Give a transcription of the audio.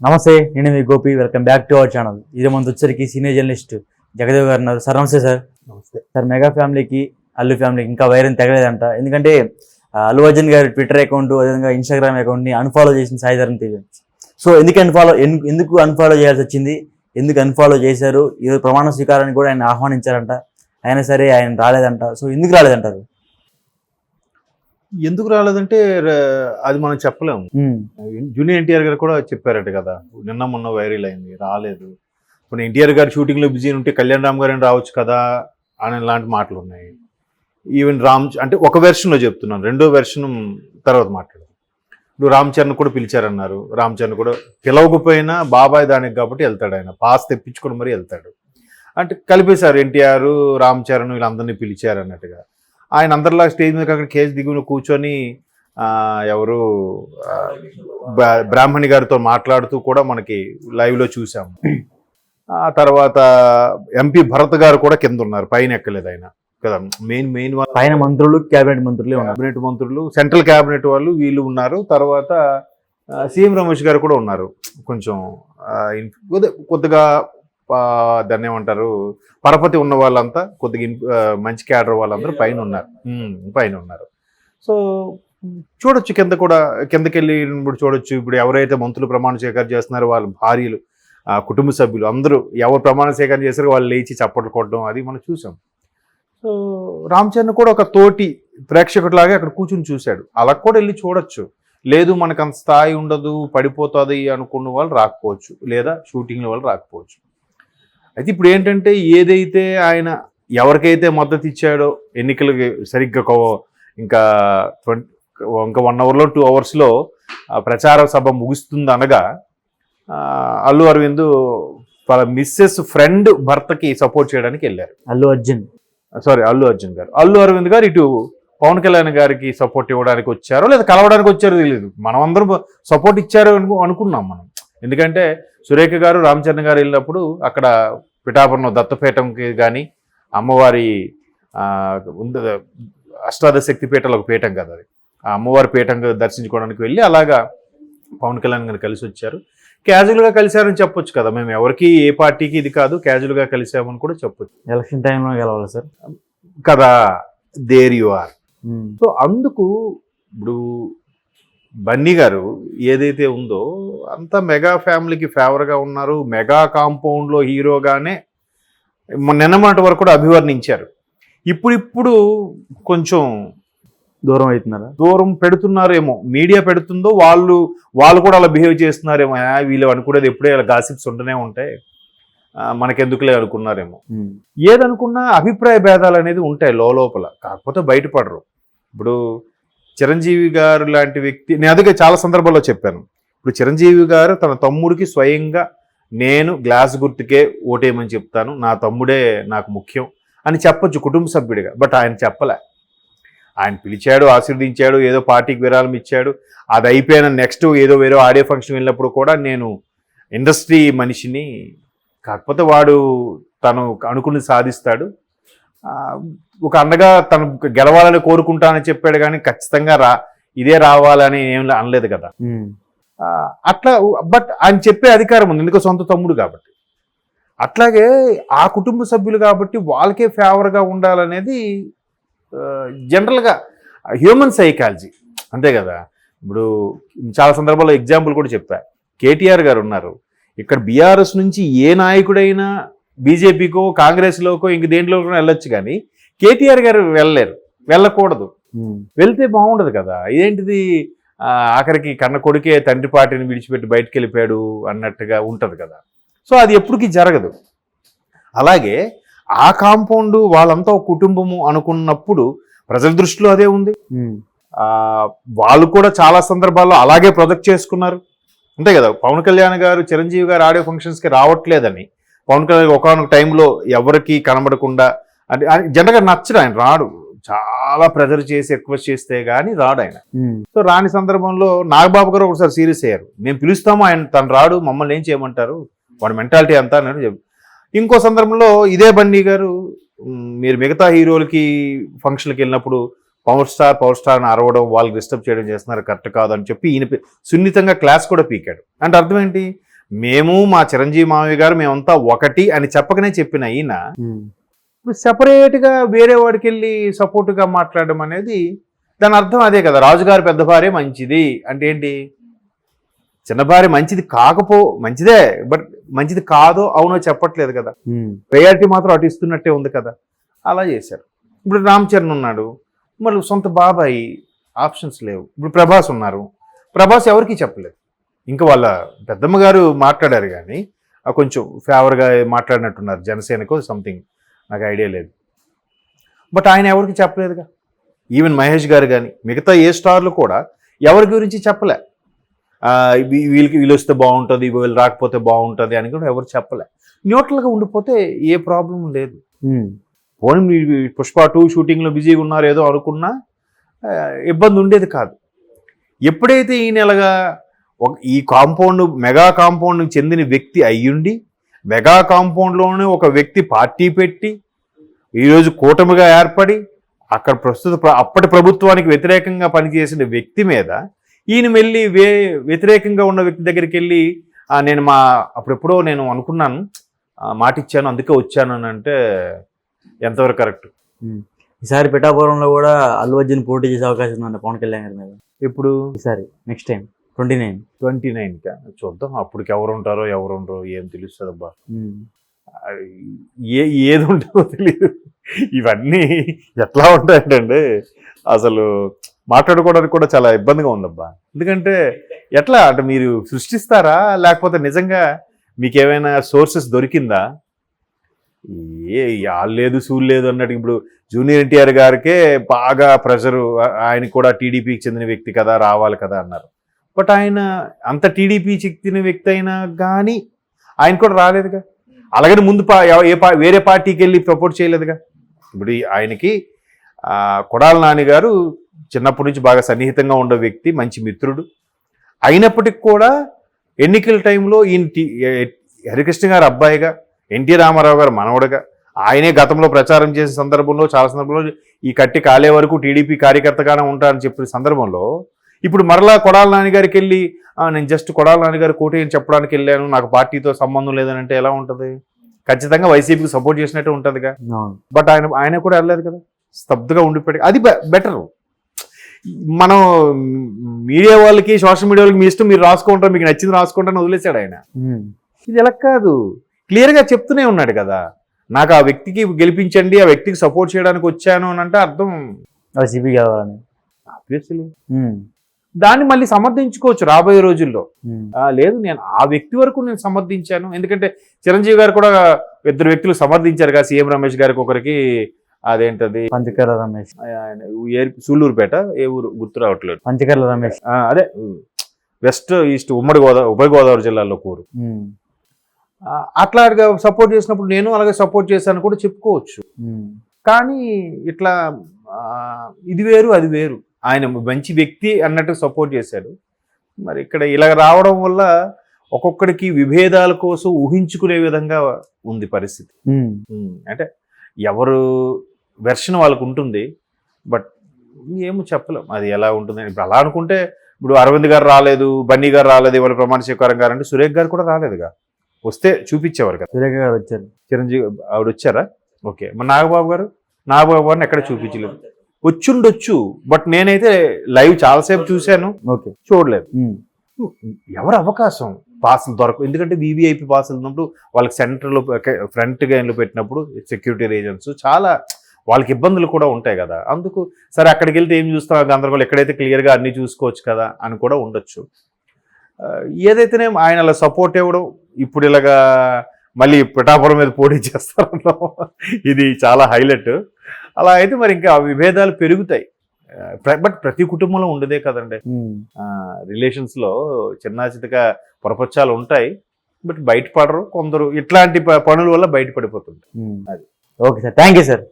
నమస్తే, నేను మీ Gopi. Welcome back to our channel. ఇది మన వచ్చరికి సీనియర్ జర్నలిస్ట్ జగదేవ్ గారు ఉన్నారు. సార్ నమస్తే. సార్ నమస్తే సార్. మెగా ఫ్యామిలీకి అల్లు ఫ్యామిలీకి ఇంకా వైరం తెగలేదంట. ఎందుకంటే అల్లు అర్జున్ గారి ట్విట్టర్ అకౌంట్, అదేవిధంగా ఇన్స్టాగ్రామ్ అకౌంట్ని అన్ఫాలో చేసిన సాయిధరం తేజ. సో ఎందుకు అన్ఫాలో చేయాల్సి వచ్చింది, ఎందుకు అన్ఫాలో చేశారు? ఈ ప్రమాణ స్వీకారాన్ని కూడా ఆయన ఆహ్వానించారంట, అయినా సరే ఆయన రాలేదంట. సో ఎందుకు రాలేదంటారు? ఎందుకు రాలేదంటే అది మనం చెప్పలేము. జూనియర్ ఎన్టీఆర్ గారు కూడా చెప్పారట కదా, నిన్న మొన్న వైరల్ అయింది, రాలేదు. ఇప్పుడు ఎన్టీఆర్ గారు షూటింగ్లో బిజీ ఉంటే కళ్యాణ్ రామ్ గారు రావచ్చు కదా అని లాంటి మాటలు ఉన్నాయి. ఈవెన్ అంటే ఒక వెర్షన్లో చెప్తున్నాను, రెండో వెర్షన్ తర్వాత మాట్లాడదు. ఇప్పుడు రామ్ చరణ్ కూడా పిలిచారన్నారు. రామ్ చరణ్ కూడా పిలవకపోయినా బాబాయ్ దానికి కాబట్టి వెళ్తాడు, ఆయన పాస్ తెప్పించుకొని మరీ వెళ్తాడు. అంటే కలిపేశారు, ఎన్టీఆర్ రామ్ చరణ్ వీళ్ళందరినీ పిలిచారు అన్నట్టుగా. ఆయన అందరిలా స్టేజ్ మీద అక్కడ కేసు దిగున కూర్చొని ఎవరు బ్రాహ్మణి గారితో మాట్లాడుతూ కూడా మనకి లైవ్లో చూసాము. ఆ తర్వాత ఎంపీ భరత్ గారు కూడా కింద ఉన్నారు, పైన ఎక్కలేదు ఆయన కదా. మెయిన్ పైన మంత్రులు, క్యాబినెట్ మంత్రులు, సెంట్రల్ క్యాబినెట్ వాళ్ళు వీళ్ళు ఉన్నారు. తర్వాత సీఎం రమేష్ గారు కూడా ఉన్నారు. కొంచెం కొద్దిగా దాన్ని ఏమంటారు, పరపతి ఉన్న వాళ్ళంతా కొద్దిగా మంచి క్యాడర్ వాళ్ళందరూ పైన ఉన్నారు. సో చూడొచ్చు, కిందకెళ్ళి ఇప్పుడు చూడొచ్చు. ఇప్పుడు ఎవరైతే మంత్రులు ప్రమాణ స్వీకారం చేస్తున్నారో వాళ్ళ భార్యలు, కుటుంబ సభ్యులు అందరూ ఎవరు ప్రమాణ స్వీకారం చేస్తారో వాళ్ళు లేచి చప్పట్లు కొట్టడం అది మనం చూసాం. సో రామ్ చరణ్ కూడా ఒక తోటి ప్రేక్షకుడిలాగా అక్కడ కూర్చుని చూశాడు. అలా కూడా వెళ్ళి చూడొచ్చు. లేదు మనకు అంత స్థాయి ఉండదు, పడిపోతుంది అనుకున్న వాళ్ళు రాకపోవచ్చు, లేదా షూటింగ్ల వాళ్ళు రాకపోవచ్చు. అయితే ఇప్పుడు ఏంటంటే, ఏదైతే ఆయన ఎవరికైతే మద్దతు ఇచ్చాడో ఎన్నికలకి సరిగ్గా ఇంకా 1 అవర్లో 2 అవర్స్లో ప్రచార సభ ముగుస్తుంది అనగా అల్లు అరవింద్ వాళ్ళ మిస్సెస్ ఫ్రెండ్ భర్తకి సపోర్ట్ చేయడానికి వెళ్ళారు. అల్లు అర్జున్ గారు. అల్లు అరవింద్ గారు ఇటు పవన్ కళ్యాణ్ గారికి సపోర్ట్ ఇవ్వడానికి వచ్చారో లేదా కలవడానికి వచ్చారో తెలియదు. మనం అందరం సపోర్ట్ ఇచ్చారు అనుకున్నాం మనం. ఎందుకంటే సురేఖ గారు, రామ్ చరణ్ గారు వెళ్ళినప్పుడు అక్కడ పిఠాపురం దత్తపీఠంకి కానీ, అమ్మవారి అష్టాదశ శక్తి పీఠాలు ఒక పీఠం కదా, అది ఆ అమ్మవారి పీఠం దర్శించుకోవడానికి వెళ్ళి అలాగా పవన్ కళ్యాణ్ గారు కలిసి వచ్చారు. క్యాజువల్గా కలిశారని చెప్పొచ్చు కదా. మేము ఎవరికి ఏ పార్టీకి ఇది కాదు, క్యాజువల్గా కలిసామని కూడా చెప్పొచ్చు. ఎలక్షన్ టైంలో గెలవాలి సార్ కదా, దేర్ యు ఆర్. సో అందుకు ఇప్పుడు బన్నీ గారు ఏదైతే ఉందో అంతా మెగా ఫ్యామిలీకి ఫేవర్గా ఉన్నారు. మెగా కాంపౌండ్లో హీరోగానే నిన్నమాట వరకు కూడా అభివర్ణించారు. ఇప్పుడు కొంచెం దూరం పెడుతున్నారేమో, మీడియా పెడుతుందో వాళ్ళు కూడా అలా బిహేవ్ చేస్తున్నారేమో. వీళ్ళు అనుకునేది ఎప్పుడే అలా గాసిప్స్ ఉంటూనే ఉంటాయి, మనకెందుకులే అనుకున్నారేమో. ఏదనుకున్నా అభిప్రాయ భేదాలు అనేది ఉంటాయి లోపల, కాకపోతే బయటపడరు. ఇప్పుడు చిరంజీవి గారు లాంటి వ్యక్తి, నేను అందుకే చాలా సందర్భాల్లో చెప్పాను. ఇప్పుడు చిరంజీవి గారు తన తమ్ముడికి స్వయంగా నేను గ్లాస్ గుర్తుకే ఓటేయమని చెప్తాను, నా తమ్ముడే నాకు ముఖ్యం అని చెప్పొచ్చు కుటుంబ సభ్యుడిగా. బట్ ఆయన చెప్పలే. ఆయన పిలిచాడు, ఆశీర్వదించాడు, ఏదో పార్టీకి విరాళం ఇచ్చాడు. అది అయిపోయిన నెక్స్ట్ ఏదో వేరే ఆడియో ఫంక్షన్ వెళ్ళినప్పుడు కూడా నేను ఇండస్ట్రీ మనిషిని, కాకపోతే వాడు తను అనుకుని సాధిస్తాడు, ఒక అన్నగా తను గెలవాలని కోరుకుంటానని చెప్పాడు, కానీ ఖచ్చితంగా ఇదే రావాలని ఏం అనలేదు కదా. అట్లా బట్ ఆయన చెప్పే అధికారం ఉంది, ఎందుకంటే సొంత తమ్ముడు కాబట్టి. అట్లాగే ఆ కుటుంబ సభ్యులు కాబట్టి వాళ్ళకే ఫేవర్గా ఉండాలనేది జనరల్గా హ్యూమన్ సైకాలజీ, అంతే కదా. ఇప్పుడు చాలా సందర్భాల్లో ఎగ్జాంపుల్ కూడా చెప్పా. కేటీఆర్ గారు ఉన్నారు ఇక్కడ, బీఆర్ఎస్ నుంచి ఏ నాయకుడైనా బీజేపీకో కాంగ్రెస్లోకో ఇంక దేంట్లోకో వెళ్ళొచ్చు, కానీ కేటీఆర్ గారు వెళ్ళకూడదు. వెళ్తే బాగుండదు కదా. ఇదేంటిది, ఆఖరికి కన్న కొడుకే తండ్రి పార్టీని విడిచిపెట్టి బయటకు వెళ్ళిపోయాడు అన్నట్టుగా ఉంటుంది కదా. సో అది ఎప్పటికీ జరగదు. అలాగే ఆ కాంపౌండ్ వాళ్ళంతా ఒక కుటుంబము అనుకున్నప్పుడు ప్రజల దృష్టిలో అదే ఉంది. వాళ్ళు కూడా చాలా సందర్భాల్లో అలాగే ప్రొజెక్ట్ చేసుకున్నారు, అంతే కదా. పవన్ కళ్యాణ్ గారు చిరంజీవి గారు ఆడియో ఫంక్షన్స్కి రావట్లేదని పవన్ కళ్యాణ్ ఒకనొక టైంలో ఎవరికి కనబడకుండా, అంటే జనరల్గా నచ్చడు, ఆయన రాడు, చాలా ప్రెజర్ చేసి రిక్వెస్ట్ చేస్తే కానీ రాడు ఆయన. సో రాని సందర్భంలో నాగబాబు గారు ఒకసారి సీరియస్ అయ్యారు, మేము పిలుస్తాము ఆయన తను రాడు, మమ్మల్ని ఏం చేయమంటారు, వాడి మెంటాలిటీ అంతా అని చెప్పి. ఇంకో సందర్భంలో ఇదే బన్నీ గారు, మీరు మిగతా హీరోలకి ఫంక్షన్కి వెళ్ళినప్పుడు పవర్ స్టార్ అని అరవడం, వాళ్ళకి డిస్టర్బ్ చేయడం చేస్తున్నారు, కరెక్ట్ కాదు అని చెప్పి ఈయన సున్నితంగా క్లాస్ కూడా పీకాడు. అంటే అర్థం ఏంటి, మేము మా చిరంజీవి మావయ్య గారు మేమంతా ఒకటి అని చెప్పకనే చెప్పిన ఈయన ఉమ్. ఇప్పుడు సెపరేట్గా వేరే వాడికి వెళ్ళి సపోర్ట్గా మాట్లాడడం అనేది దాని అర్థం అదే కదా, రాజుగారి పెద్ద భార్య మంచిది అంటే ఏంటి, చిన్న భార్య మంచిది మంచిదే బట్ మంచిది కాదో అవునో చెప్పట్లేదు కదా, ఉమ్. ప్రయారిటీ మాత్రం అటు ఇస్తున్నట్టే ఉంది కదా, అలా చేశారు. ఇప్పుడు రామ్ చరణ్ ఉన్నాడు, మరి సొంత బాబాయి, ఆప్షన్స్ లేవు. ఇప్పుడు ప్రభాస్ ఉన్నారు, ప్రభాస్ ఎవరికీ చెప్పలేదు. ఇంకా వాళ్ళ పెద్దమ్మ గారు మాట్లాడారు కానీ కొంచెం ఫేవర్గా మాట్లాడినట్టున్నారు జనసేనకు సంథింగ్, నాకు ఐడియా లేదు. బట్ ఆయన ఎవరికి చెప్పలేదుగా. ఈవెన్ మహేష్ గారు కానీ మిగతా ఏ స్టార్లు కూడా ఎవరి గురించి చెప్పలే. వీళ్ళు వస్తే బాగుంటుంది, వీళ్ళు రాకపోతే బాగుంటుంది అని కూడా ఎవరు చెప్పలే. న్యూట్రల్గా ఉండిపోతే ఏ ప్రాబ్లం లేదు. ఉమ్. పోనీ పుష్ప 2 షూటింగ్లో బిజీగా ఉన్నారు ఏదో అనుకున్నా ఇబ్బంది ఉండేది కాదు. ఎప్పుడైతే ఈ నెలగా ఈ మెగా కాంపౌండ్కి చెందిన వ్యక్తి అయ్యుండి మెగా కాంపౌండ్లోనే ఒక వ్యక్తి పార్టీ పెట్టి ఈరోజు కూటమిగా ఏర్పడి అక్కడ అప్పటి ప్రభుత్వానికి వ్యతిరేకంగా పనిచేసిన వ్యక్తి మీద ఈయన వెళ్ళి వ్యతిరేకంగా ఉన్న వ్యక్తి దగ్గరికి వెళ్ళి నేను అప్పుడెప్పుడో నేను అనుకున్నాను, మాట ఇచ్చాను అందుకే వచ్చాను అని అంటే ఎంతవరకు కరెక్ట్? ఈసారి పిఠాపురంలో కూడా అల్లు అర్జున్ పోటీ చేసే అవకాశం ఉందండి పవన్ కళ్యాణ్ గారి మీద. ఇప్పుడు ఈసారి నెక్స్ట్ టైం 29 చూద్దాం. అప్పటికి ఎవరు ఉంటారో ఎవరు ఉండరో ఏం తెలుస్తుంది అబ్బా, ఏది ఉంటుందో తెలియదు. ఇవన్నీ ఎట్లా ఉంటాయంటే అసలు మాట్లాడుకోవడానికి కూడా చాలా ఇబ్బందిగా ఉందబ్బా. ఎందుకంటే ఎట్లా అంటే మీరు సృష్టిస్తారా లేకపోతే నిజంగా మీకు ఏమైనా సోర్సెస్ దొరికిందా? లేదు సూలు లేదు అన్నట్టు. ఇప్పుడు జూనియర్ ఎన్టీఆర్ గారికే బాగా ప్రెషరు, ఆయన కూడా టీడీపీకి చెందిన వ్యక్తి కదా రావాలి కదా అన్నారు. బట్ ఆయన అంత టీడీపీ చెందిన వ్యక్తి అయినా కానీ ఆయన కూడా రాలేదుగా. అలాగని ముందు వేరే పార్టీకి వెళ్ళి సపోర్ట్ చేయలేదుగా. ఇప్పుడు ఆయనకి కొడాల నాని గారు చిన్నప్పటి నుంచి బాగా సన్నిహితంగా ఉండే వ్యక్తి, మంచి మిత్రుడు. అయినప్పటికి కూడా ఎన్నికల టైంలో ఈయన హరికృష్ణ గారు అబ్బాయిగా, ఎన్టీ రామారావు గారు మనవడుగా, ఆయనే గతంలో ప్రచారం చేసే సందర్భంలో చాలా సందర్భంలో ఈ కట్టి కాలే వరకు టీడీపీ కార్యకర్తగానే ఉంటారని చెప్పిన సందర్భంలో ఇప్పుడు మరలా కొడాల నాన్నగారికి వెళ్ళి నేను జస్ట్ కొడాల నాన్నగారు కోటి అని చెప్పడానికి వెళ్ళాను, నాకు పార్టీతో సంబంధం లేదని అంటే ఎలా ఉంటుంది? ఖచ్చితంగా వైసీపీకి సపోర్ట్ చేసినట్టు ఉంటుందిగా. బట్ ఆయన కూడా వెళ్ళలేదు కదా, స్తబ్దుగా ఉండిపోయి. అది బెటర్. మనం మీడియా వాళ్ళకి సోషల్ మీడియా వాళ్ళకి మీ ఇష్టం, మీరు రాసుకుంటారు, మీకు నచ్చింది రాసుకుంటారని వదిలేశాడు ఆయన. ఇది ఎలా కాదు, క్లియర్గా చెప్తూనే ఉన్నాడు కదా, నాకు ఆ వ్యక్తికి గెలిపించండి, ఆ వ్యక్తికి సపోర్ట్ చేయడానికి వచ్చాను అని అంటే అర్థం వైసీపీ కావాలని. ఆబ్వియస్లీ దాన్ని మళ్ళీ సమర్థించుకోవచ్చు రాబోయే రోజుల్లో. లేదు నేను ఆ వ్యక్తి వరకు నేను సమర్థించాను. ఎందుకంటే చిరంజీవి గారు కూడా 2 వ్యక్తులు సమర్థించారు కదా, సీఎం రమేష్ గారికి ఒకరికి, అదేంటది పంచకర్ల రమేష్, సూళ్ళూరుపేట, ఏ ఊరు గుర్తు రావట్లేదు, పంచకర్ల రమేష్, అదే వెస్ట్ ఈస్ట్ ఉభయ గోదావరి జిల్లాలో కూరు. అట్లాగా సపోర్ట్ చేసినప్పుడు నేను అలాగే సపోర్ట్ చేశాను కూడా చెప్పుకోవచ్చు. కానీ ఇట్లా ఇది వేరు అది వేరు. ఆయన మంచి వ్యక్తి అన్నట్టు సపోర్ట్ చేశాడు. మరి ఇక్కడ ఇలా రావడం వల్ల ఒక్కొక్కడికి విభేదాల కోసం ఊహించుకునే విధంగా ఉంది పరిస్థితి. అంటే ఎవరు వెర్షన్ వాళ్ళకు ఉంటుంది, బట్ ఏమో చెప్పలేం అది ఎలా ఉంటుంది. ఇప్పుడు అలా అనుకుంటే ఇప్పుడు అరవింద్ గారు రాలేదు, బన్నీ గారు రాలేదు, ఇవాళ ప్రమాణ స్వీకారం గారు అంటే సురేఖ్ గారు కూడా రాలేదుగా. వస్తే చూపించేవారు కదా. సురేఖ గారు వచ్చారు, చిరంజీవి ఆవిడ వచ్చారా? ఓకే. మరి నాగబాబు గారిని ఎక్కడ చూపించలేదు. వచ్చుండొచ్చు, బట్ నేనైతే లైవ్ చాలాసేపు చూశాను, ఓకే చూడలేదు. ఎవరు అవకాశం పాసులు దొరకవు. ఎందుకంటే వీవీఐపీ పాసులు ఉన్నప్పుడు వాళ్ళకి సెంటర్లో ఫ్రంట్ గైన్లో పెట్టినప్పుడు సెక్యూరిటీ రీజన్స్ చాలా వాళ్ళకి ఇబ్బందులు కూడా ఉంటాయి కదా. అందుకు సరే అక్కడికి వెళ్తే ఏం చూస్తాం గందరగోళం, ఎక్కడైతే క్లియర్గా అన్నీ చూసుకోవచ్చు కదా అని కూడా ఉండొచ్చు. ఏదైతేనే ఆయన అలా సపోర్ట్ ఇవ్వడం, ఇప్పుడు ఇలాగా మళ్ళీ పిఠాపురం మీద పోటీ చేస్తారనో ఇది చాలా హైలైట్. అలా అయితే మరి ఇంకా విభేదాలు పెరుగుతాయి. బట్ ప్రతి కుటుంబంలో ఉండదే కదండి, రిలేషన్స్లో చిన్న చిన్నగా పొరపచ్చాలు ఉంటాయి, బట్ బయటపడరు కొందరు. ఇట్లాంటి పనుల వల్ల బయటపడిపోతుంది. అది okay sir, thank you sir.